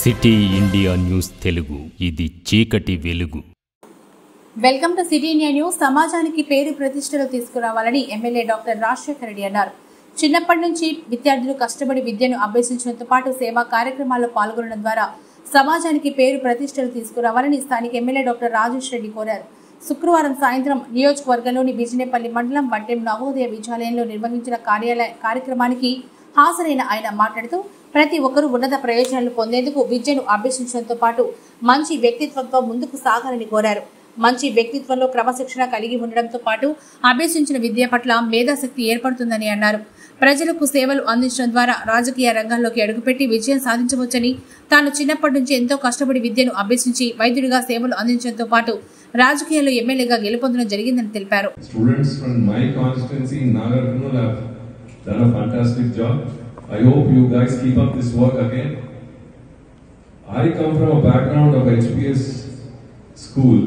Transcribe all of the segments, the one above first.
City India news Telugu, ఇది చీకటి వెలుగు. Welcome to city India news. సమాజానికి పేరు ప్రతిష్టలు తీసుకురావాలని ఎమ్మెల్యే డాక్టర్ రాజశేఖర్ రెడ్డి అన్నారు. చిన్నప్పటి నుంచి విద్యార్థులు కష్టపడి విద్యను అభ్యసించడంతో పాటు సేవా కార్యక్రమాల్లో పాల్గొనడం ద్వారా సమాజానికి పేరు ప్రతిష్టలు తీసుకురావాలని స్థానిక ఎమ్మెల్యే డాక్టర్ రాజేష్ రెడ్డి కోరారు. శుక్రవారం సాయంత్రం నియోజకవర్గంలోని బిజినేపల్లి మండలం వట్టెం నవోదయ విద్యాలయంలో నిర్వహించిన కార్యక్రమానికి హాజరైన ఆయన మాట్లాడుతూ ప్రతి ఒక్కరూ ఉన్నత ప్రయోజనాలు పొందేందుకు విద్యను అభ్యసించడంతో పాటు మంచి వ్యక్తిత్వంతో ముందుకు సాగాలని కోరారు. మంచి వ్యక్తిత్వంలో క్రమశిక్షణ కలిగి ఉండడంతో పాటు అభ్యసించిన విద్య పట్ల మేధాశక్తి ఏర్పడుతుందని అన్నారు. ప్రజలకు సేవలు అందించడం ద్వారా రాజకీయ రంగంలోకి అడుగుపెట్టి విజయం సాధించవచ్చని, తాను చిన్నప్పటి నుంచి ఎంతో కష్టపడి విద్యను అభ్యసించి వైద్యుడిగా సేవలు అందించడంతో పాటు రాజకీయాల్లో ఎమ్మెల్యేగా గెలుపొందడం జరిగిందని తెలిపారు. Done a fantastic job. I hope you guys keep up this work again. I come from a background of HPS school,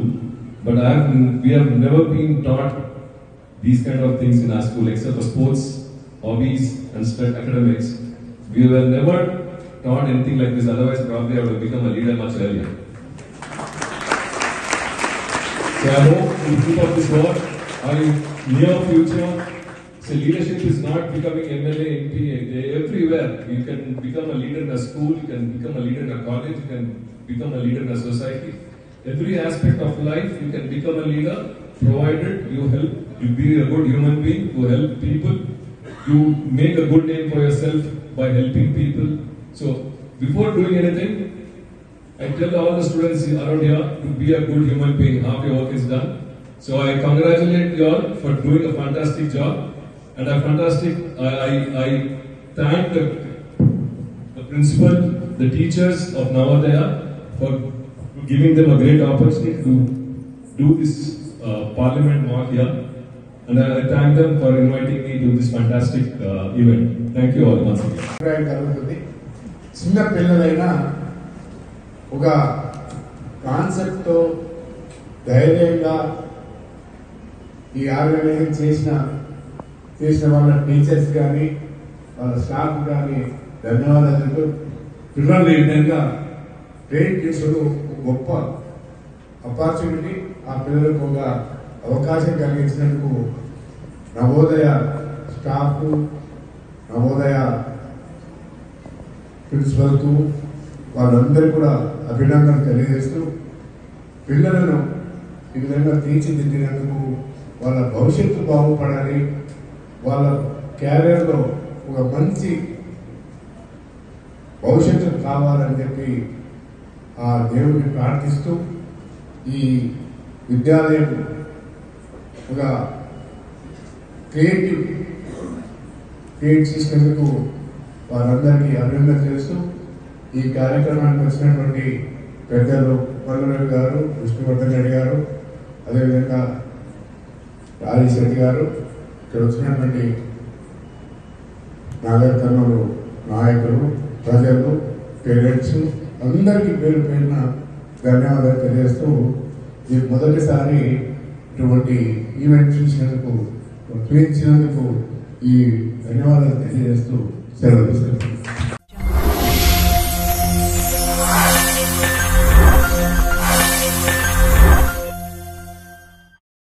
but we have never been taught these kind of things in our school except for sports, hobbies and academics. We were never taught anything like this, otherwise probably I would have become a leader much earlier. So I hope you keep up this work. Near future, so leadership is not becoming MLA, MP, everywhere. You can become a leader in a school, you can become a leader in a college, you can become a leader in a society. Every aspect of life, you can become a leader, provided you be a good human being, you help people, you make a good name for yourself by helping people. So before doing anything, I tell all the students around here to be a good human being. Half your work is done. So I congratulate you all for doing a fantastic job. And I thank the principal, the teachers of Navodaya for giving them a great opportunity to do this parliament walk here. And I thank them for inviting me to this fantastic event. Thank you all once again. చిన్న పిల్లలైనా ఒక కాన్సెప్ట్తో ధైర్యంగా ఈ organisation చేసిన వాళ్ళ teachers కానీ వాళ్ళ స్టాఫ్ కానీ ధన్యవాదాలు. పిల్లలు ఈ విధంగా ట్రైన్ చేసుడు గొప్ప ఆపర్చునిటీ. ఆ పిల్లలకు ఒక అవకాశం కలిగించినందుకు నవోదయ స్టాఫ్, నవోదయ ప్రిన్సిపల్కు వాళ్ళందరూ కూడా అభినందనలు తెలియజేస్తూ పిల్లలను ఈ విధంగా తీర్చిదిద్దినందుకు వాళ్ళ భవిష్యత్తు బాగుపడాలి, వాళ్ళ క్యారియర్లో ఒక మంచి భవిష్యత్తు కావాలని చెప్పి ఆ దేవుడిని ప్రార్థిస్తూ ఈ విద్యాలయం ఒక క్రియేట్ చేసినందుకు వారందరికీ అభినందన చేస్తూ ఈ కార్యక్రమానికి వచ్చినటువంటి పెద్దలు పల్లె గారు, విష్ణువర్ధన్ రెడ్డి గారు, అదేవిధంగా రాజేష్ రెడ్డి గారు, ఇక్కడ వచ్చినటువంటి నాగర్ కర్నూలు నాయకులు, ప్రజలు, పేరెంట్స్ అందరికీ పేరు పేరున ధన్యవాదాలు తెలియజేస్తూ ఈ మొదటిసారి ఇటువంటి ఈవెంట్ చూసినందుకు ఈ ధన్యవాదాలు తెలియజేస్తూ సెలవు తీసుకుంటాను.